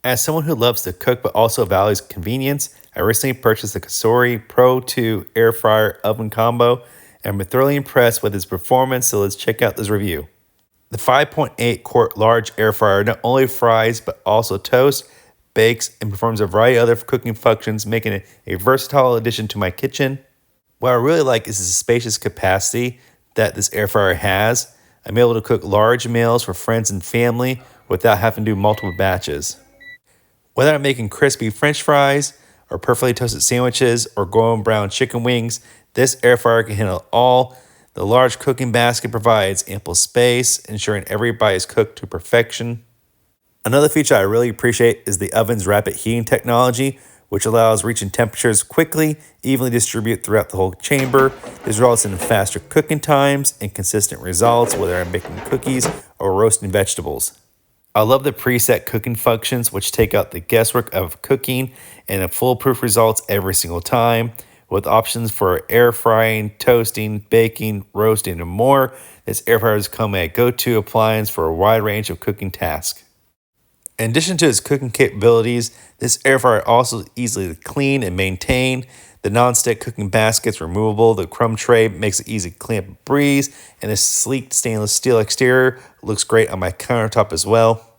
As someone who loves to cook but also values convenience, I recently purchased the COSORI Pro 2 Air Fryer Oven Combo and I'm thoroughly impressed with its performance, so let's check out this review. The 5.8 quart large air fryer not only fries but also toasts, bakes, and performs a variety of other cooking functions, making it a versatile addition to my kitchen. What I really like is the spacious capacity that this air fryer has. I'm able to cook large meals for friends and family without having to do multiple batches. Whether I'm making crispy french fries or perfectly toasted sandwiches or golden brown chicken wings, this air fryer can handle all. The large cooking basket provides ample space, ensuring every bite is cooked to perfection. Another feature I really appreciate is the oven's rapid heating technology, which allows reaching temperatures quickly, evenly distribute throughout the whole chamber. This results in faster cooking times and consistent results, whether I'm baking cookies or roasting vegetables. I love the preset cooking functions, which take out the guesswork of cooking and have foolproof results every single time. With options for air frying, toasting, baking, roasting, and more, this air fryer has become a go-to appliance for a wide range of cooking tasks. In addition to its cooking capabilities, this air fryer also is easily to clean and maintain. The non-stick cooking basket is removable. The crumb tray makes it easy to clean up a breeze, and the sleek stainless steel exterior looks great on my countertop as well.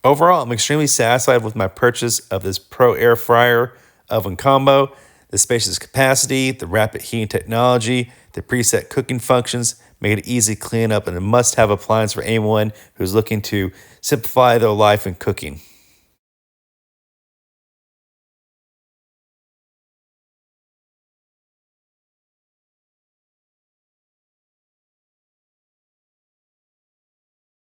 Overall, I'm extremely satisfied with my purchase of this Pro Air Fryer Oven Combo. The spacious capacity, the rapid heating technology, the preset cooking functions make it easy to clean up and a must-have appliance for anyone who's looking to simplify their life in cooking.